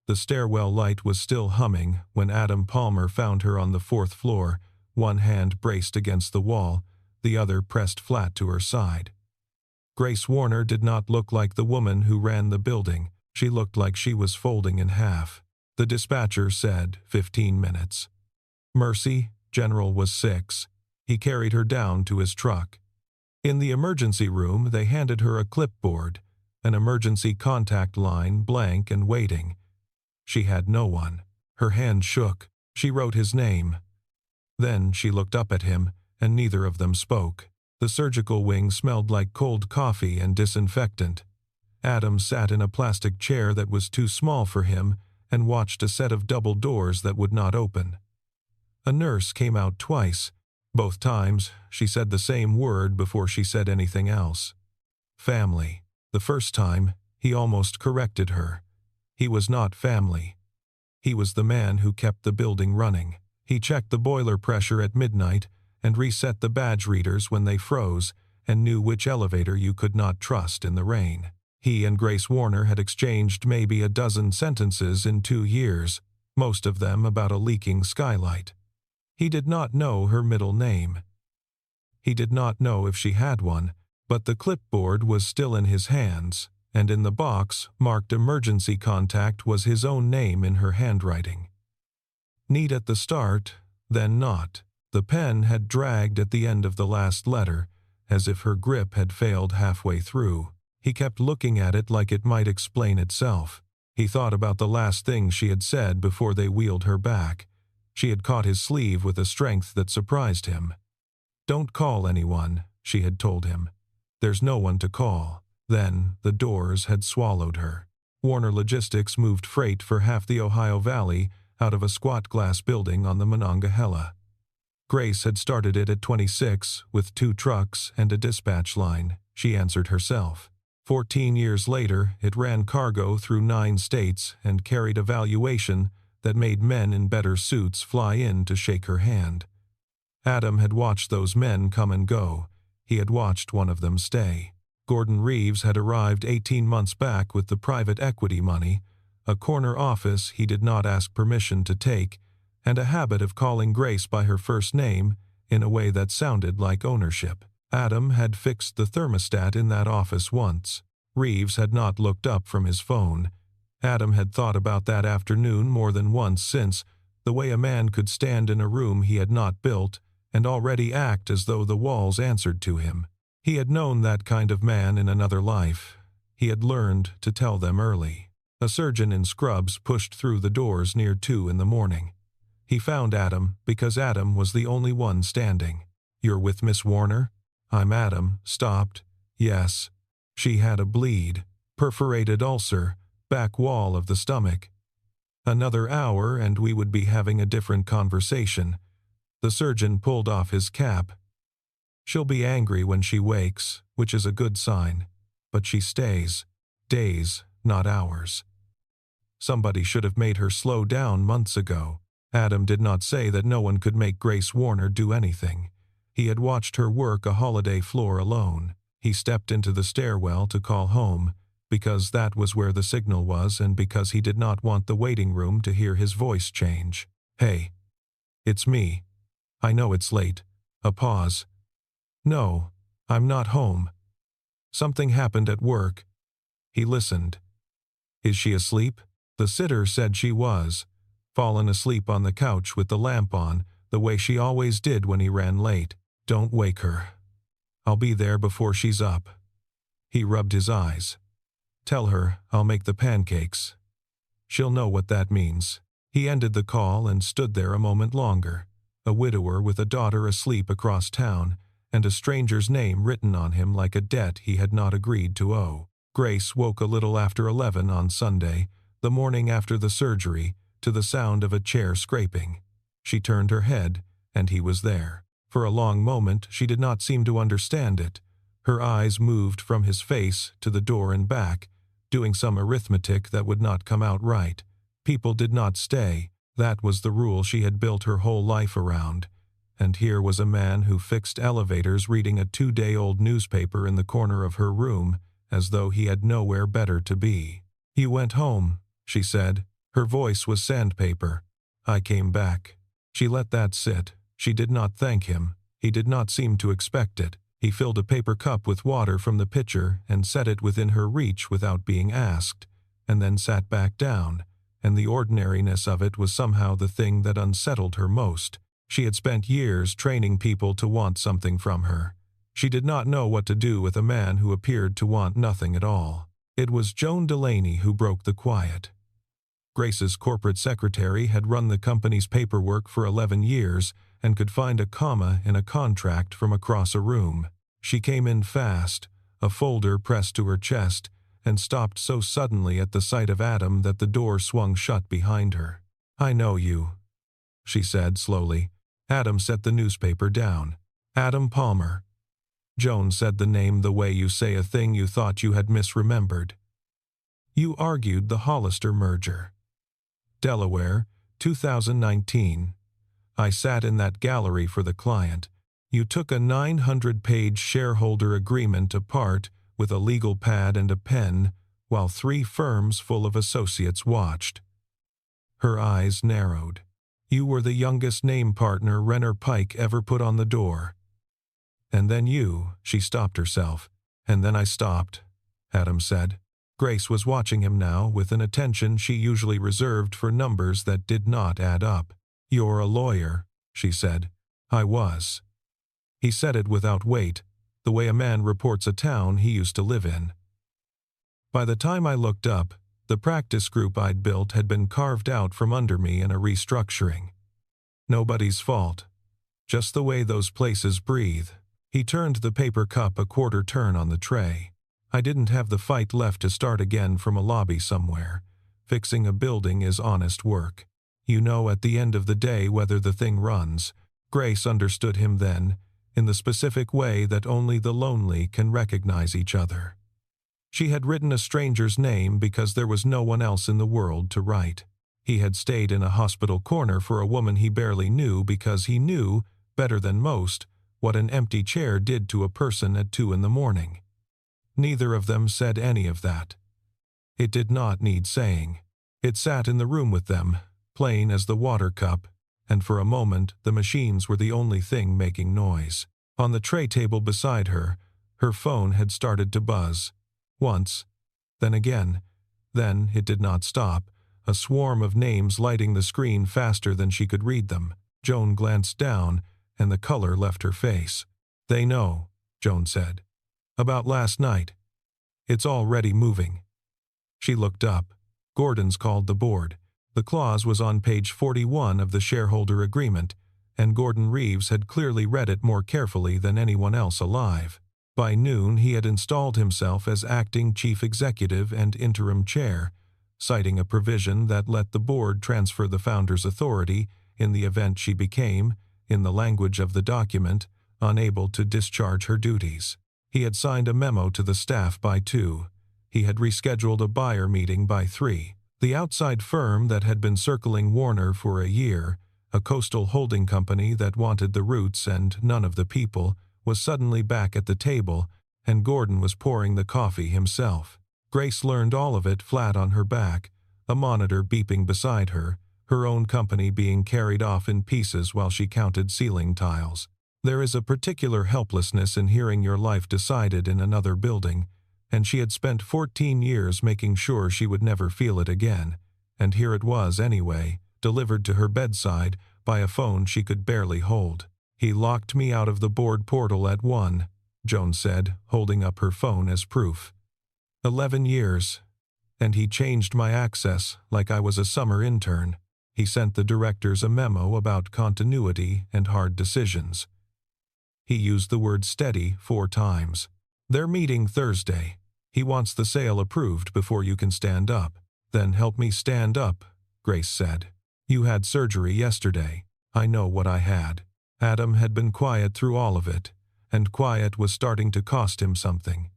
The stairwell light was still humming when Adam Palmer found her on the 4th floor, one hand braced against the wall, the other pressed flat to her side. Grace Warner did not look like the woman who ran the building. She looked like she was folding in half. The dispatcher said 15 minutes. Mercy, General was 6. He carried her down to his truck. In the emergency room, they handed her a clipboard, an emergency contact line blank and waiting. She had no one. Her hand shook. She wrote his name. Then she looked up at him, and neither of them spoke. The surgical wing smelled like cold coffee and disinfectant. Adam sat in a plastic chair that was too small for him and watched a set of double doors that would not open. A nurse came out twice. Both times, she said the same word before she said anything else. Family. The first time, he almost corrected her. He was not family. He was the man who kept the building running. He checked the boiler pressure at midnight and reset the badge readers when they froze and knew which elevator you could not trust in the rain. He and Grace Warner had exchanged maybe a dozen sentences in 2 years, most of them about a leaking skylight. He did not know her middle name. He did not know if she had one, but the clipboard was still in his hands, and in the box marked emergency contact was his own name in her handwriting. Neat at the start, then not. The pen had dragged at the end of the last letter, as if her grip had failed halfway through. He kept looking at it like it might explain itself. He thought about the last thing she had said before they wheeled her back. She had caught his sleeve with a strength that surprised him. "Don't call anyone," she had told him. "There's no one to call." Then the doors had swallowed her. Warner Logistics moved freight for half the Ohio Valley out of a squat glass building on the Monongahela. Grace had started it at 26 with 2 trucks and a dispatch line. She answered herself. 14 years later, it ran cargo through 9 states and carried a valuation that made men in better suits fly in to shake her hand. Adam had watched those men come and go. He had watched one of them stay. Gordon Reeves had arrived 18 months back with the private equity money, a corner office he did not ask permission to take, and a habit of calling Grace by her first name in a way that sounded like ownership. Adam had fixed the thermostat in that office once. Reeves had not looked up from his phone. Adam had thought about that afternoon more than once since, the way a man could stand in a room he had not built and already act as though the walls answered to him. He had known that kind of man in another life. He had learned to tell them early. A surgeon in scrubs pushed through the doors near 2 in the morning. He found Adam because Adam was the only one standing. "You're with Miss Warner?" "I'm Adam." Stopped. "Yes." She had a bleed, perforated ulcer, back wall of the stomach. Another hour and we would be having a different conversation. The surgeon pulled off his cap. "She'll be angry when she wakes, which is a good sign. But she stays. Days, not hours. Somebody should have made her slow down months ago." Adam did not say that no one could make Grace Warner do anything. He had watched her work a holiday floor alone. He stepped into the stairwell to call home, because that was where the signal was and because he did not want the waiting room to hear his voice change. "Hey. It's me. I know it's late." A pause. "No, I'm not home. Something happened at work." He listened. "Is she asleep?" The sitter said she was, fallen asleep on the couch with the lamp on, the way she always did when he ran late. "Don't wake her. I'll be there before she's up." He rubbed his eyes. "Tell her I'll make the pancakes. She'll know what that means." He ended the call and stood there a moment longer, a widower with a daughter asleep across town, and a stranger's name written on him like a debt he had not agreed to owe. Grace woke a little after 11 on Sunday, the morning after the surgery, to the sound of a chair scraping. She turned her head, and he was there. For a long moment she did not seem to understand it. Her eyes moved from his face to the door and back, doing some arithmetic that would not come out right. People did not stay. That was the rule she had built her whole life around. And here was a man who fixed elevators reading a 2-day-old newspaper in the corner of her room, as though he had nowhere better to be. "You went home," she said. Her voice was sandpaper. I came back. She let that sit. She did not thank him. He did not seem to expect it. He filled a paper cup with water from the pitcher and set it within her reach without being asked, and then sat back down, and the ordinariness of it was somehow the thing that unsettled her most. She had spent years training people to want something from her. She did not know what to do with a man who appeared to want nothing at all. It was Joan Delaney who broke the quiet. Grace's corporate secretary had run the company's paperwork for 11 years and could find a comma in a contract from across a room. She came in fast, a folder pressed to her chest, and stopped so suddenly at the sight of Adam that the door swung shut behind her. "I know you," she said slowly. Adam set the newspaper down. "Adam Palmer." Joan said the name the way you say a thing you thought you had misremembered. "You argued the Hollister merger." "Delaware, 2019. I sat in that gallery for the client. You took a 900-page shareholder agreement apart with a legal pad and a pen while 3 firms full of associates watched." Her eyes narrowed. "You were the youngest name partner Renner Pike ever put on the door." "And then she stopped herself. "And then I stopped," Adam said. Grace was watching him now with an attention she usually reserved for numbers that did not add up. "You're a lawyer," she said. "I was." He said it without weight, the way a man reports a town he used to live in. "By the time I looked up, the practice group I'd built had been carved out from under me in a restructuring. Nobody's fault. Just the way those places breathe." He turned the paper cup a quarter turn on the tray. "I didn't have the fight left to start again from a lobby somewhere. Fixing a building is honest work. You know at the end of the day whether the thing runs." Grace understood him then, in the specific way that only the lonely can recognize each other. She had written a stranger's name because there was no one else in the world to write. He had stayed in a hospital corner for a woman he barely knew because he knew, better than most, what an empty chair did to a person at 2 a.m. Neither of them said any of that. It did not need saying. It sat in the room with them, plain as the water cup, and for a moment the machines were the only thing making noise. On the tray table beside her, her phone had started to buzz. Once, then again. Then it did not stop, a swarm of names lighting the screen faster than she could read them. Joan glanced down, and the color left her face. "They know," Joan said. "About last night. It's already moving." She looked up. Gordon's called the board. The clause was on page 41 of the shareholder agreement, and Gordon Reeves had clearly read it more carefully than anyone else alive. By noon he had installed himself as acting chief executive and interim chair, citing a provision that let the board transfer the founder's authority in the event she became, in the language of the document, unable to discharge her duties. He had signed a memo to the staff by 2. He had rescheduled a buyer meeting by 3. The outside firm that had been circling Warner for a year, a coastal holding company that wanted the roots and none of the people, was suddenly back at the table, and Gordon was pouring the coffee himself. Grace learned all of it flat on her back, a monitor beeping beside her, her own company being carried off in pieces while she counted ceiling tiles. There is a particular helplessness in hearing your life decided in another building, and she had spent 14 years making sure she would never feel it again, and here it was anyway, delivered to her bedside by a phone she could barely hold. "He locked me out of the board portal at 1, Joan said, holding up her phone as proof. 11 years. And he changed my access like I was a summer intern. He sent the directors a memo about continuity and hard decisions." He used the word steady 4 times. "They're meeting Thursday. He wants the sale approved before you can stand up." "Then help me stand up," Grace said. "You had surgery yesterday. I know what I had." Adam had been quiet through all of it, and quiet was starting to cost him something.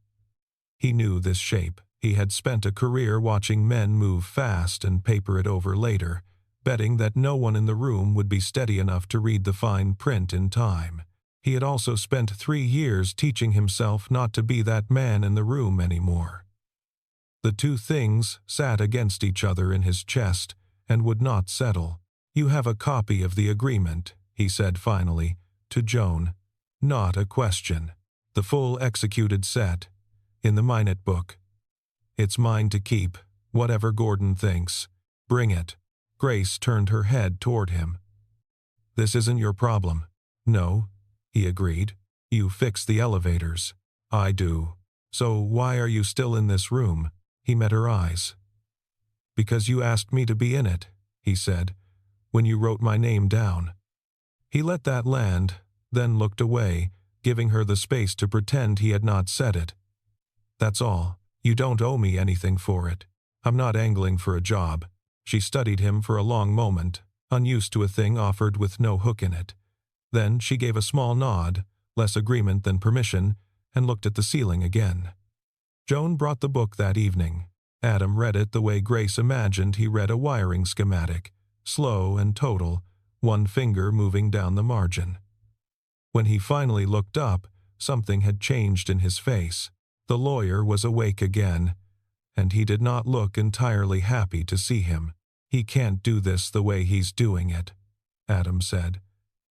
He knew this shape. He had spent a career watching men move fast and paper it over later, betting that no one in the room would be steady enough to read the fine print in time. He had also spent 3 years teaching himself not to be that man in the room anymore. The two things sat against each other in his chest, and would not settle. "You have a copy of the agreement," he said finally, to Joan. "Not a question. The full executed set, in the minute book. It's mine to keep, whatever Gordon thinks. Bring it." Grace turned her head toward him. "This isn't your problem." "No," he agreed. "You fix the elevators." "I do. So why are you still in this room?" He met her eyes. "Because you asked me to be in it," he said, "when you wrote my name down." He let that land, then looked away, giving her the space to pretend he had not said it. "That's all. You don't owe me anything for it. I'm not angling for a job." She studied him for a long moment, unused to a thing offered with no hook in it. Then she gave a small nod, less agreement than permission, and looked at the ceiling again. Joan brought the book that evening. Adam read it the way Grace imagined he read a wiring schematic, slow and total, one finger moving down the margin. When he finally looked up, something had changed in his face. The lawyer was awake again, and he did not look entirely happy to see him. "He can't do this the way he's doing it," Adam said.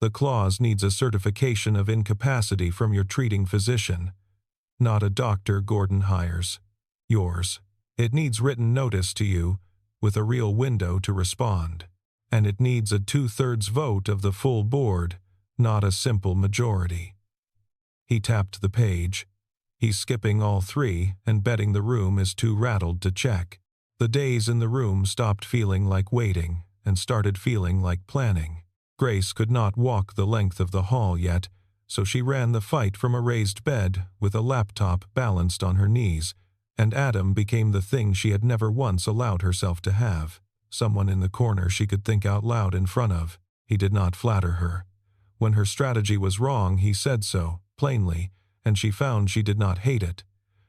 "The clause needs a certification of incapacity from your treating physician, not a doctor Gordon hires. Yours. It needs written notice to you, with a real window to respond. And it needs a 2/3 vote of the full board, not a simple majority." He tapped the page. "He's skipping all three and betting the room is too rattled to check." The days in the room stopped feeling like waiting and started feeling like planning. Grace could not walk the length of the hall yet, so she ran the fight from a raised bed with a laptop balanced on her knees, and Adam became the thing she had never once allowed herself to have. Someone in the corner she could think out loud in front of. He did not flatter her. When her strategy was wrong, he said so, plainly, and she found she did not hate it.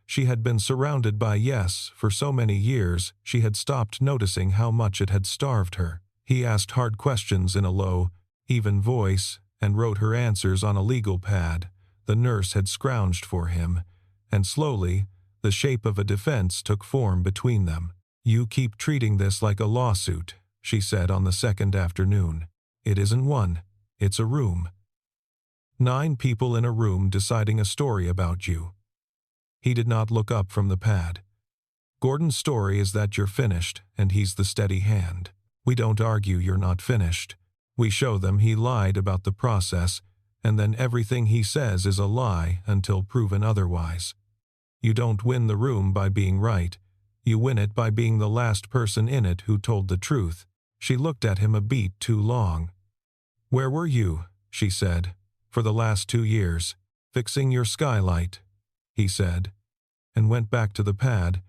She had been surrounded by yes for so many years she had stopped noticing how much it had starved her. He asked hard questions in a low, even voice, and wrote her answers on a legal pad the nurse had scrounged for him, and slowly, the shape of a defense took form between them. "You keep treating this like a lawsuit," she said on the second afternoon. "It isn't one. It's a room. 9 people in a room deciding a story about you." He did not look up from the pad. "Gordon's story is that you're finished, and he's the steady hand. We don't argue you're not finished. We show them he lied about the process, and then everything he says is a lie until proven otherwise. You don't win the room by being right. You win it by being the last person in it who told the truth." She looked at him a beat too long. "Where were you?" she said. "For the last 2 years. Fixing your skylight," he said, and went back to the pad,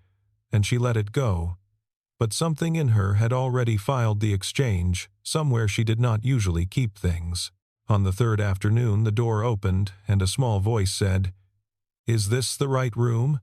and she let it go. But something in her had already filed the exchange, somewhere she did not usually keep things. On the third afternoon the door opened, and a small voice said, "Is this the right room?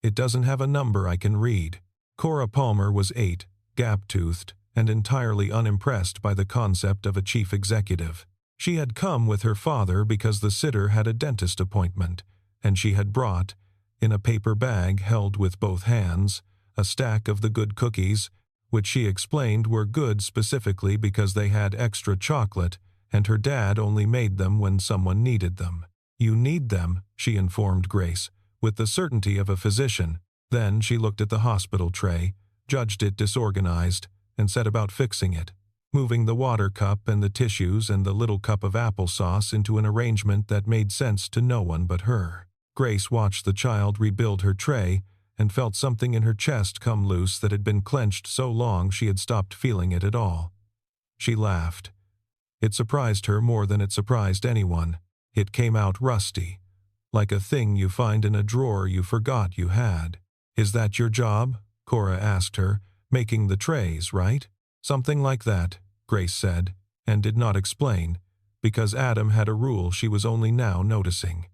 It doesn't have a number I can read." Cora Palmer was 8, gap-toothed, and entirely unimpressed by the concept of a chief executive. She had come with her father because the sitter had a dentist appointment, and she had brought, in a paper bag held with both hands, a stack of the good cookies, which she explained were good specifically because they had extra chocolate, and her dad only made them when someone needed them. "You need them," she informed Grace, with the certainty of a physician. Then she looked at the hospital tray, judged it disorganized, and set about fixing it, moving the water cup and the tissues and the little cup of applesauce into an arrangement that made sense to no one but her. Grace watched the child rebuild her tray and felt something in her chest come loose that had been clenched so long she had stopped feeling it at all. She laughed. It surprised her more than it surprised anyone. It came out rusty, like a thing you find in a drawer you forgot you had. "Is that your job?" Cora asked her. "Making the trays, right?" "Something like that," Grace said, and did not explain, because Adam had a rule she was only now noticing.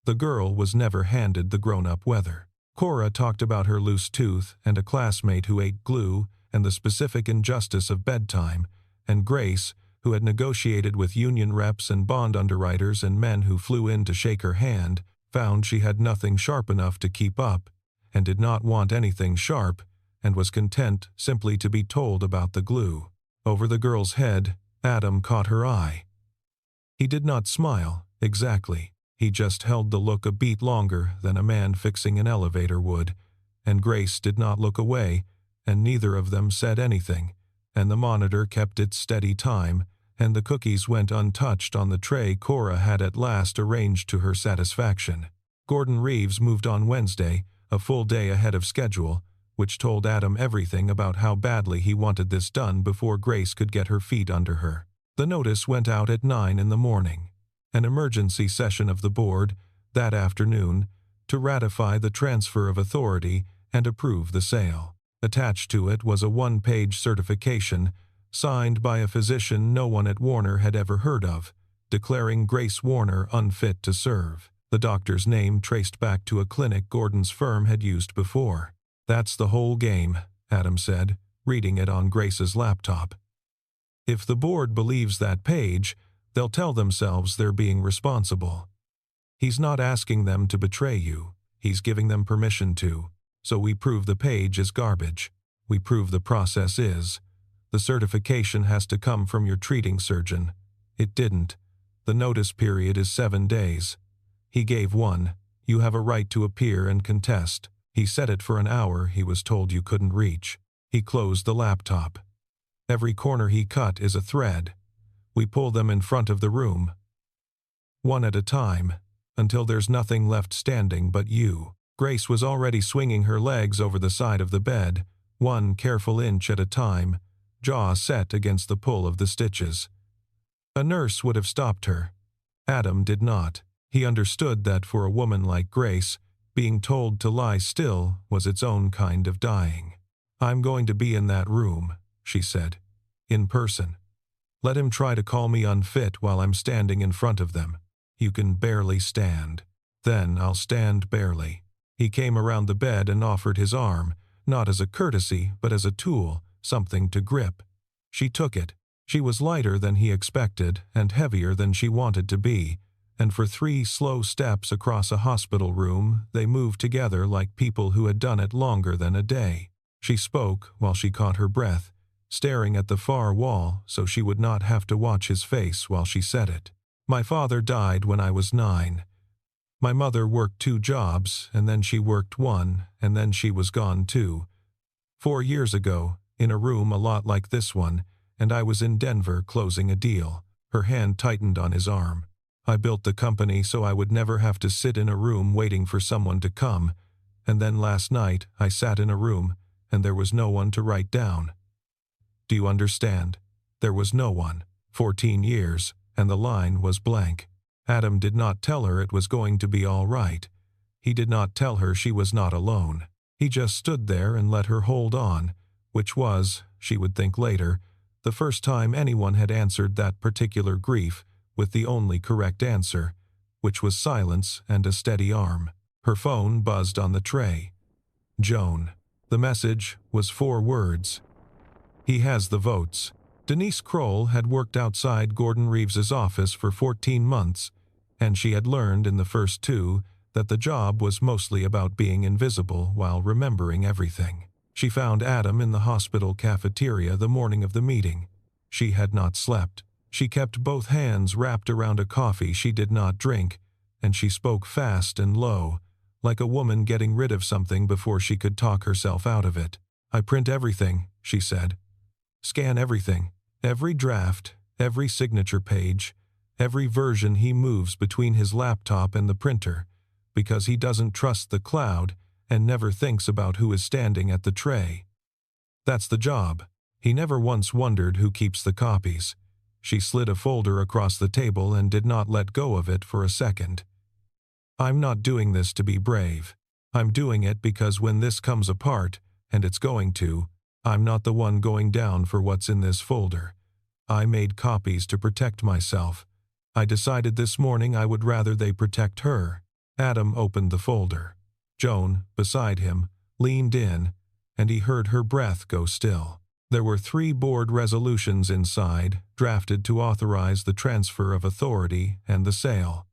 The girl was never handed the grown-up weather. Cora talked about her loose tooth and a classmate who ate glue and the specific injustice of bedtime, and Grace, who had negotiated with union reps and bond underwriters and men who flew in to shake her hand, found she had nothing sharp enough to keep up, and did not want anything sharp, and was content simply to be told about the glue. Over the girl's head, Adam caught her eye. He did not smile, exactly. He just held the look a beat longer than a man fixing an elevator would, and Grace did not look away, and neither of them said anything, and the monitor kept its steady time, and the cookies went untouched on the tray Cora had at last arranged to her satisfaction. Gordon Reeves moved on Wednesday, a full day ahead of schedule, which told Adam everything about how badly he wanted this done before Grace could get her feet under her. The notice went out at 9 in the morning. An emergency session of the board, that afternoon, to ratify the transfer of authority and approve the sale. Attached to it was a one-page certification, signed by a physician no one at Warner had ever heard of, declaring Grace Warner unfit to serve. The doctor's name traced back to a clinic Gordon's firm had used before. "That's the whole game," Adam said, reading it on Grace's laptop. "If the board believes that page, they'll tell themselves they're being responsible. He's not asking them to betray you, he's giving them permission to. So we prove the page is garbage. We prove the process is. The certification has to come from your treating surgeon. It didn't. The notice period is 7 days. He gave one. You have a right to appear and contest. He set it for an hour he was told you couldn't reach." He closed the laptop. "Every corner he cut is a thread. We pull them in front of the room, one at a time, until there's nothing left standing but you." Grace was already swinging her legs over the side of the bed, one careful inch at a time, jaw set against the pull of the stitches. A nurse would have stopped her. Adam did not. He understood that for a woman like Grace, being told to lie still was its own kind of dying. "I'm going to be in that room," she said, "in person. Let him try to call me unfit while I'm standing in front of them. You can barely stand. Then I'll stand barely." He came around the bed and offered his arm, not as a courtesy but as a tool, something to grip. She took it. She was lighter than he expected and heavier than she wanted to be, and for 3 slow steps across a hospital room they moved together like people who had done it longer than a day. She spoke while she caught her breath, staring at the far wall so she would not have to watch his face while she said it. "My father died when I was 9. My mother worked 2 jobs, and then she worked 1, and then she was gone too. 4 years ago, in a room a lot like this one, and I was in Denver closing a deal." Her hand tightened on his arm. "I built the company so I would never have to sit in a room waiting for someone to come, and then last night I sat in a room, and there was no one to write down. Do you understand? There was no one. 14 years, and the line was blank." Adam did not tell her it was going to be all right. He did not tell her she was not alone. He just stood there and let her hold on, which was, she would think later, the first time anyone had answered that particular grief with the only correct answer, which was silence and a steady arm. Her phone buzzed on the tray. Joan. The message was 4 words. "He has the votes." Denise Kroll had worked outside Gordon Reeves's office for 14 months, and she had learned in the first 2 that the job was mostly about being invisible while remembering everything. She found Adam in the hospital cafeteria the morning of the meeting. She had not slept. She kept both hands wrapped around a coffee she did not drink, and she spoke fast and low, like a woman getting rid of something before she could talk herself out of it. "I print everything," she said. "Scan everything. Every draft, every signature page, every version he moves between his laptop and the printer, because he doesn't trust the cloud and never thinks about who is standing at the tray. That's the job. He never once wondered who keeps the copies." She slid a folder across the table and did not let go of it for a second. "I'm not doing this to be brave. I'm doing it because when this comes apart, and it's going to, I'm not the one going down for what's in this folder. I made copies to protect myself. I decided this morning I would rather they protect her." Adam opened the folder. Joan, beside him, leaned in, and he heard her breath go still. There were 3 board resolutions inside, drafted to authorize the transfer of authority and the sale.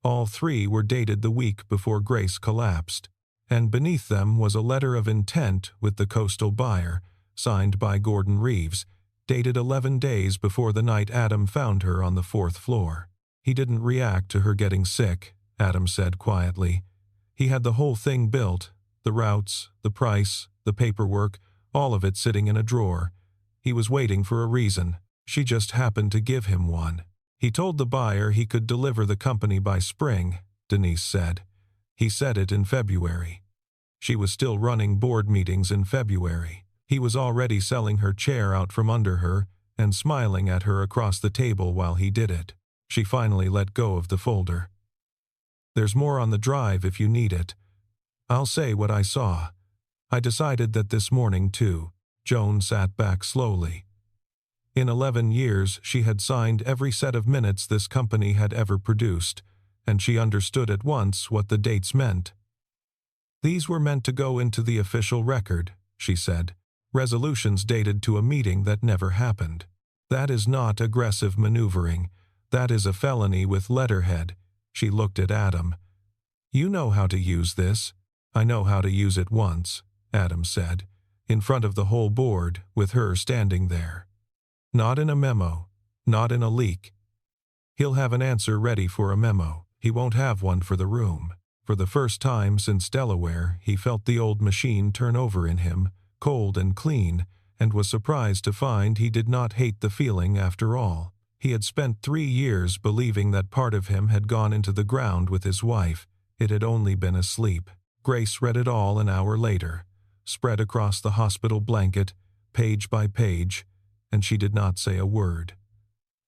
All 3 were dated the week before Grace collapsed. and beneath them was a letter of intent with the coastal buyer, signed by Gordon Reeves, dated 11 days before the night Adam found her on the 4th floor. He didn't react to her getting sick, Adam said quietly. He had the whole thing built, the routes, the price, the paperwork, all of it sitting in a drawer. He was waiting for a reason. She just happened to give him one. He told the buyer he could deliver the company by spring, Denise said. He said it in February. She was still running board meetings in February. He was already selling her chair out from under her and smiling at her across the table while he did it. She finally let go of the folder. There's more on the drive if you need it. I'll say what I saw. I decided that this morning, too. Joan sat back slowly. In 11 years, she had signed every set of minutes this company had ever produced, and she understood at once what the dates meant. These were meant to go into the official record, she said. Resolutions dated to a meeting that never happened. That is not aggressive maneuvering. That is a felony with letterhead. She looked at Adam. You know how to use this. I know how to use it once, Adam said, in front of the whole board, with her standing there. Not in a memo, not in a leak. He'll have an answer ready for a memo. He won't have one for the room. For the first time since Delaware, he felt the old machine turn over in him, cold and clean, and was surprised to find he did not hate the feeling after all. He had spent 3 years believing that part of him had gone into the ground with his wife. It had only been asleep. Grace read it all an hour later, spread across the hospital blanket, page by page, and she did not say a word.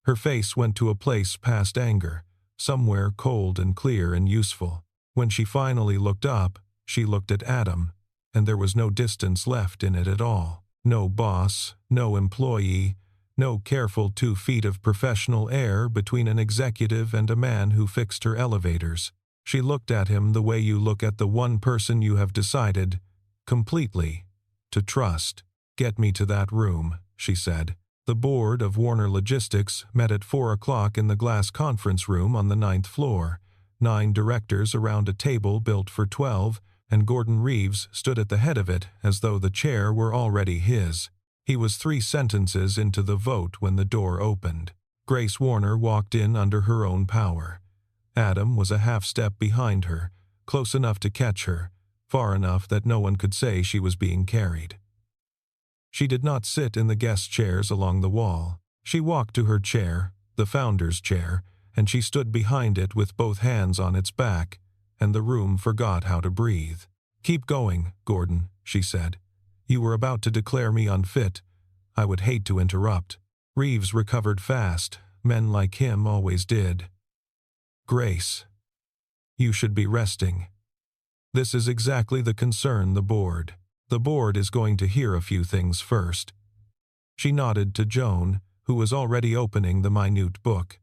Her face went to a place past anger, somewhere cold and clear and useful. When she finally looked up, she looked at Adam, and there was no distance left in it at all. No boss, no employee, no careful 2 feet of professional air between an executive and a man who fixed her elevators. She looked at him the way you look at the one person you have decided, completely, to trust. Get me to that room, she said. The board of Warner Logistics met at 4 o'clock in the glass conference room on the 9th floor. 9 directors around a table built for 12, and Gordon Reeves stood at the head of it as though the chair were already his. He was 3 sentences into the vote when the door opened. Grace Warner walked in under her own power. Adam was a half-step behind her, close enough to catch her, far enough that no one could say she was being carried. She did not sit in the guest chairs along the wall. She walked to her chair, the founder's chair, and she stood behind it with both hands on its back, and the room forgot how to breathe. Keep going, Gordon, she said. You were about to declare me unfit. I would hate to interrupt. Reeves recovered fast. Men like him always did. Grace, you should be resting. This is exactly the concern the board. The board is going to hear a few things first. She nodded to Joan, who was already opening the minute book.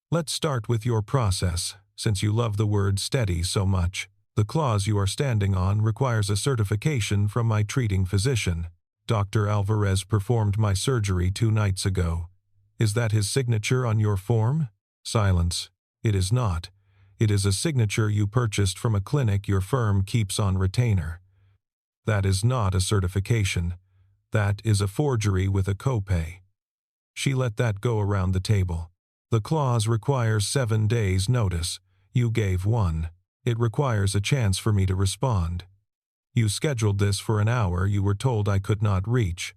Let's start with your process, since you love the word steady so much. The clause you are standing on requires a certification from my treating physician. Dr. Alvarez performed my surgery 2 nights ago. Is that his signature on your form? Silence. It is not. It is a signature you purchased from a clinic your firm keeps on retainer. That is not a certification. That is a forgery with a copay. She let that go around the table. The clause requires 7 days' notice. You gave 1. It requires a chance for me to respond. You scheduled this for an hour you were told I could not reach.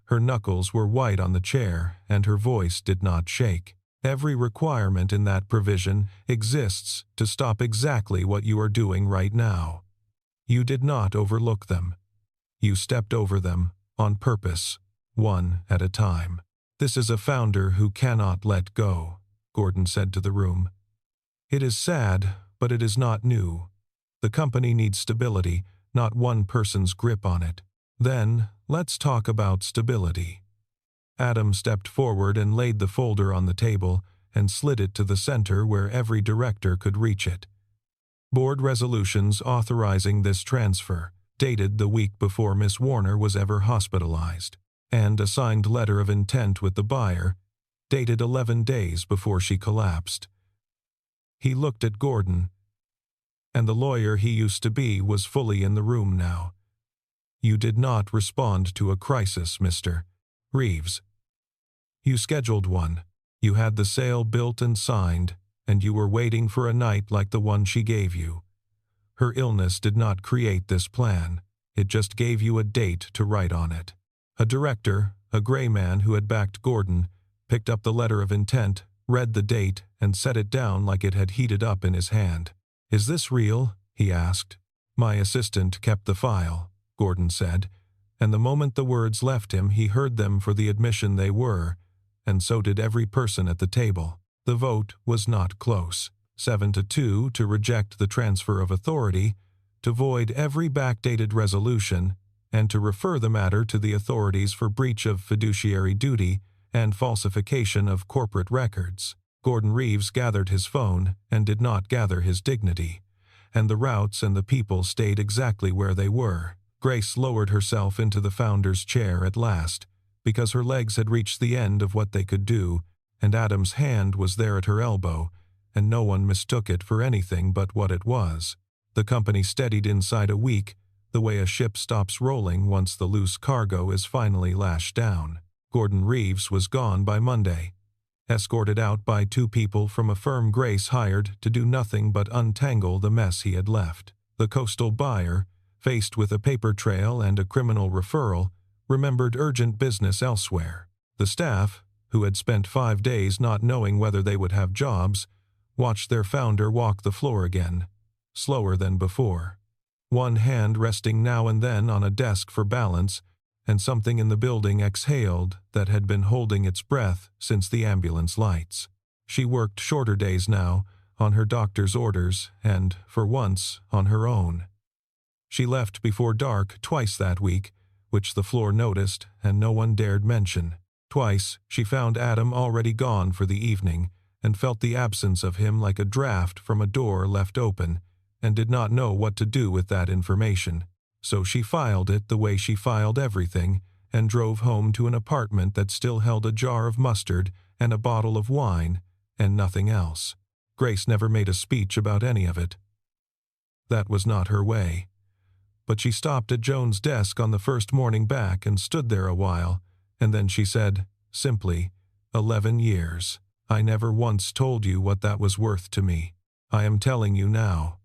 Her knuckles were white on the chair, and her voice did not shake. Every requirement in that provision exists to stop exactly what you are doing right now. You did not overlook them. You stepped over them, on purpose, 1 at a time. This is a founder who cannot let go, Gordon said to the room. It is sad, but it is not new. The company needs stability, not one person's grip on it. Then, let's talk about stability. Adam stepped forward and laid the folder on the table and slid it to the center where every director could reach it. Board resolutions authorizing this transfer, dated the week before Miss Warner was ever hospitalized, and a signed letter of intent with the buyer, dated 11 days before she collapsed. He looked at Gordon. and the lawyer he used to be was fully in the room now. "You did not respond to a crisis, Mr. Reeves. You scheduled one. You had the sale built and signed, and you were waiting for a night like the one she gave you. Her illness did not create this plan. It just gave you a date to write on it." A director, a gray man who had backed Gordon, picked up the letter of intent, read the date, and set it down like it had heated up in his hand. "Is this real?" he asked. "My assistant kept the file," Gordon said, and the moment the words left him he heard them for the admission they were, and so did every person at the table. The vote was not close. 7-2 to reject the transfer of authority, to void every backdated resolution, and to refer the matter to the authorities for breach of fiduciary duty and falsification of corporate records. Gordon Reeves gathered his phone and did not gather his dignity, and the routes and the people stayed exactly where they were. Grace lowered herself into the founder's chair at last, because her legs had reached the end of what they could do, and Adam's hand was there at her elbow, and no one mistook it for anything but what it was. The company steadied inside a week, the way a ship stops rolling once the loose cargo is finally lashed down. Gordon Reeves was gone by Monday, escorted out by 2 people from a firm Grace hired to do nothing but untangle the mess he had left. The coastal buyer, faced with a paper trail and a criminal referral, remembered urgent business elsewhere. The staff, who had spent 5 days not knowing whether they would have jobs, watched their founder walk the floor again, slower than before, one hand resting now and then on a desk for balance, and something in the building exhaled that had been holding its breath since the ambulance lights. She worked shorter days now, on her doctor's orders, and, for once, on her own. She left before dark twice that week, which the floor noticed and no one dared mention. Twice she found Adam already gone for the evening, and felt the absence of him like a draft from a door left open, and did not know what to do with that information. So she filed it the way she filed everything, and drove home to an apartment that still held a jar of mustard and a bottle of wine, and nothing else. Grace never made a speech about any of it. That was not her way. But she stopped at Joan's desk on the first morning back and stood there a while, and then she said, simply, 11 years. I never once told you what that was worth to me. I am telling you now."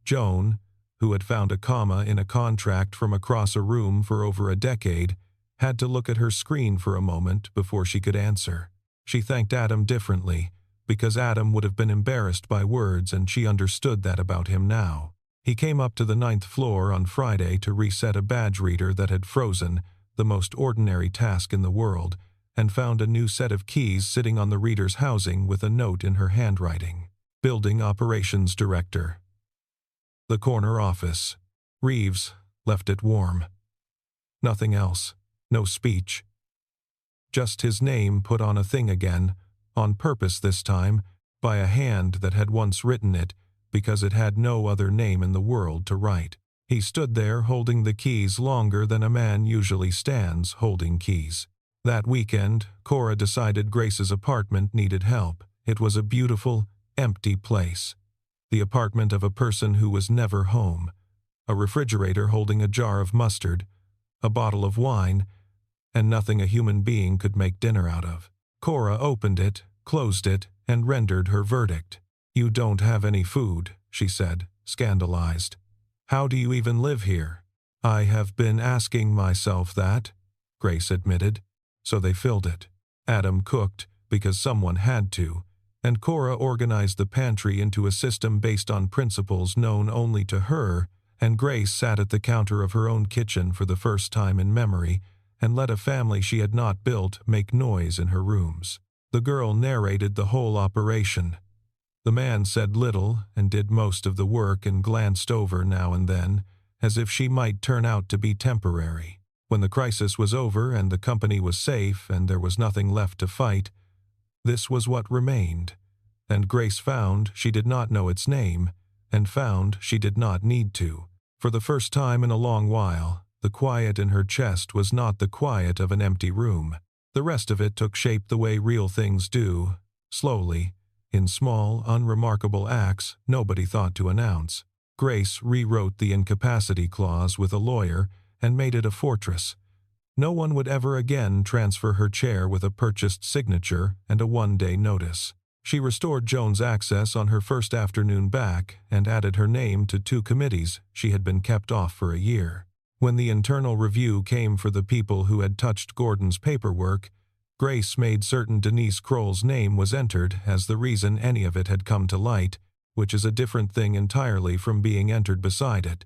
Joan, who had found a comma in a contract from across a room for over a decade, had to look at her screen for a moment before she could answer. She thanked Adam differently, because Adam would have been embarrassed by words, and she understood that about him now. He came up to the 9th floor on Friday to reset a badge reader that had frozen, the most ordinary task in the world, and found a new set of keys sitting on the reader's housing with a note in her handwriting. Building Operations Director. The corner office. Reeves left it warm. Nothing else. No speech. Just his name put on a thing again, on purpose this time, by a hand that had once written it, because it had no other name in the world to write. He stood there holding the keys longer than a man usually stands holding keys. That weekend, Cora decided Grace's apartment needed help. It was a beautiful, empty place. The apartment of a person who was never home. A refrigerator holding a jar of mustard, a bottle of wine, and nothing a human being could make dinner out of. Cora opened it, closed it, and rendered her verdict. "You don't have any food," she said, scandalized. "How do you even live here?" "I have been asking myself that," Grace admitted. So they filled it. Adam cooked, because someone had to, and Cora organized the pantry into a system based on principles known only to her, and Grace sat at the counter of her own kitchen for the first time in memory, and let a family she had not built make noise in her rooms. The girl narrated the whole operation. The man said little and did most of the work and glanced over now and then, as if she might turn out to be temporary. When the crisis was over and the company was safe and there was nothing left to fight, this was what remained, and Grace found she did not know its name, and found she did not need to. For the first time in a long while, the quiet in her chest was not the quiet of an empty room. The rest of it took shape the way real things do, slowly, in small, unremarkable acts nobody thought to announce. Grace rewrote the incapacity clause with a lawyer and made it a fortress. No one would ever again transfer her chair with a purchased signature and a one-day notice. She restored Joan's access on her first afternoon back and added her name to 2 committees she had been kept off for a year. When the internal review came for the people who had touched Gordon's paperwork, Grace made certain Denise Kroll's name was entered as the reason any of it had come to light, which is a different thing entirely from being entered beside it.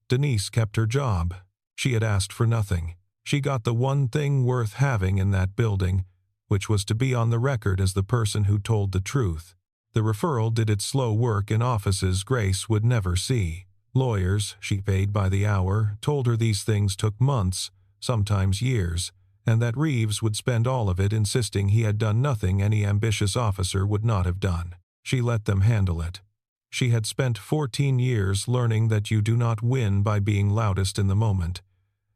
Denise kept her job. She had asked for nothing. She got the one thing worth having in that building, which was to be on the record as the person who told the truth. The referral did its slow work in offices Grace would never see. Lawyers, she paid by the hour, told her these things took months, sometimes years, and that Reeves would spend all of it insisting he had done nothing any ambitious officer would not have done. She let them handle it. She had spent 14 years learning that you do not win by being loudest in the moment.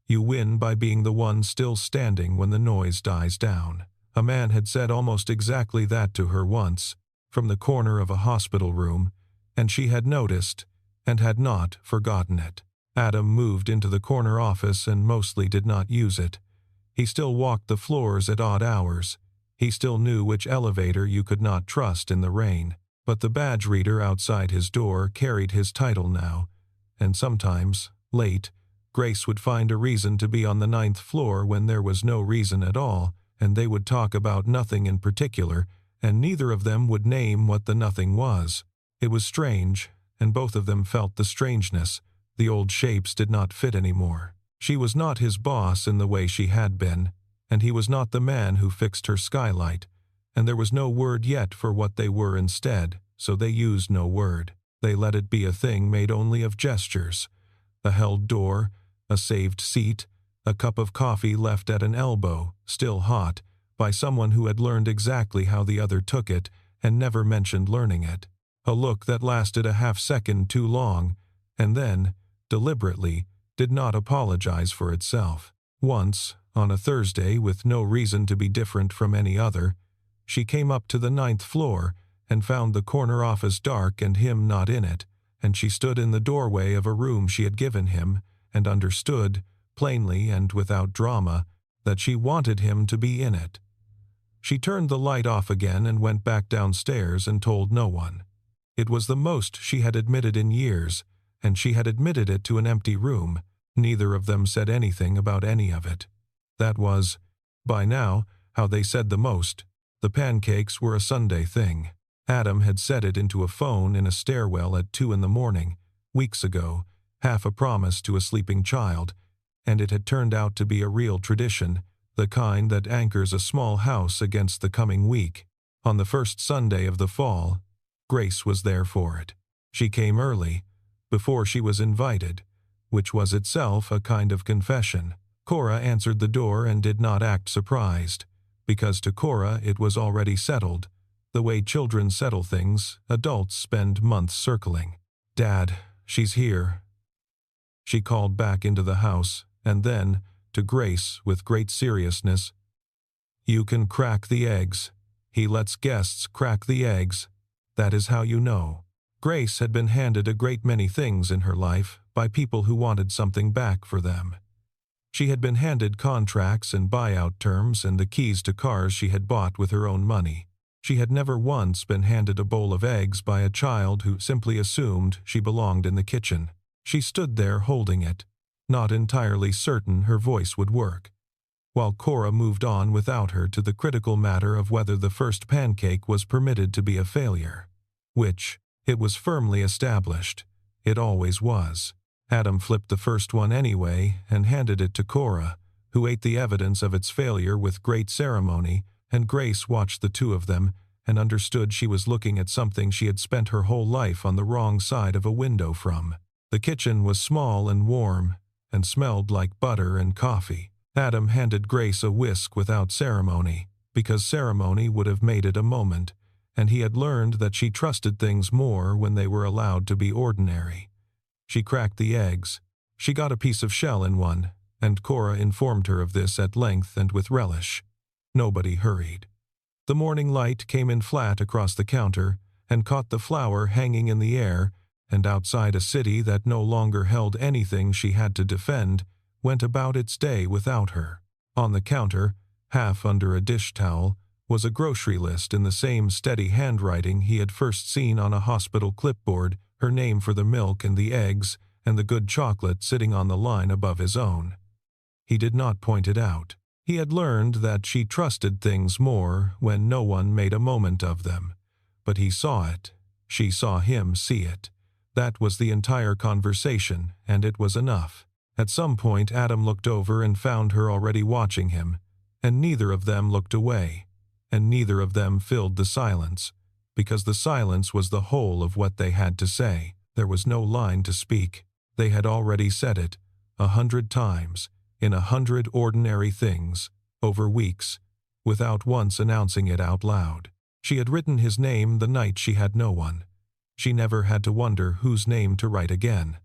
You win by being the one still standing when the noise dies down. A man had said almost exactly that to her once, from the corner of a hospital room, and she had noticed, and had not forgotten it. Adam moved into the corner office and mostly did not use it. He still walked the floors at odd hours. He still knew which elevator you could not trust in the rain. But the badge reader outside his door carried his title now, and sometimes, late, Grace would find a reason to be on the 9th floor when there was no reason at all, and they would talk about nothing in particular, and neither of them would name what the nothing was. It was strange, and both of them felt the strangeness. The old shapes did not fit anymore. She was not his boss in the way she had been, and he was not the man who fixed her skylight, and there was no word yet for what they were instead, so they used no word. They let it be a thing made only of gestures. A held door, a saved seat, a cup of coffee left at an elbow, still hot, by someone who had learned exactly how the other took it and never mentioned learning it. A look that lasted a half-second too long, and then, deliberately, did not apologize for itself. Once, on a Thursday with no reason to be different from any other, she came up to the 9th floor and found the corner office dark and him not in it, and she stood in the doorway of a room she had given him and understood, plainly and without drama, that she wanted him to be in it. She turned the light off again and went back downstairs and told no one. It was the most she had admitted in years, and she had admitted it to an empty room. Neither of them said anything about any of it. That was, by now, how they said the most. The pancakes were a Sunday thing. Adam had said it into a phone in a stairwell at 2 a.m, weeks ago, half a promise to a sleeping child, and it had turned out to be a real tradition, the kind that anchors a small house against the coming week. On the first Sunday of the fall, Grace was there for it. She came early, before she was invited, which was itself a kind of confession. Cora answered the door and did not act surprised, because to Cora it was already settled. The way children settle things, adults spend months circling. "Dad, she's here," she called back into the house, and then, to Grace with great seriousness, "You can crack the eggs. He lets guests crack the eggs. That is how you know." Grace had been handed a great many things in her life by people who wanted something back for them. She had been handed contracts and buyout terms and the keys to cars she had bought with her own money. She had never once been handed a bowl of eggs by a child who simply assumed she belonged in the kitchen. She stood there holding it, not entirely certain her voice would work, while Cora moved on without her to the critical matter of whether the first pancake was permitted to be a failure. Which, it was firmly established, it always was. Adam flipped the first one anyway and handed it to Cora, who ate the evidence of its failure with great ceremony, and Grace watched the two of them and understood she was looking at something she had spent her whole life on the wrong side of a window from. The kitchen was small and warm, and smelled like butter and coffee. Adam handed Grace a whisk without ceremony, because ceremony would have made it a moment, and he had learned that she trusted things more when they were allowed to be ordinary. She cracked the eggs. She got a piece of shell in one, and Cora informed her of this at length and with relish. Nobody hurried. The morning light came in flat across the counter and caught the flower hanging in the air, and outside a city that no longer held anything she had to defend, went about its day without her. On the counter, half under a dish towel, was a grocery list in the same steady handwriting he had first seen on a hospital clipboard, her name for the milk and the eggs and the good chocolate sitting on the line above his own. He did not point it out. He had learned that she trusted things more when no one made a moment of them. But he saw it. She saw him see it. That was the entire conversation, and it was enough. At some point Adam looked over and found her already watching him, and neither of them looked away, and neither of them filled the silence, because the silence was the whole of what they had to say. There was no line to speak. They had already said it 100 times, in 100 ordinary things, over weeks, without once announcing it out loud. She had written his name the night she had no one. She never had to wonder whose name to write again.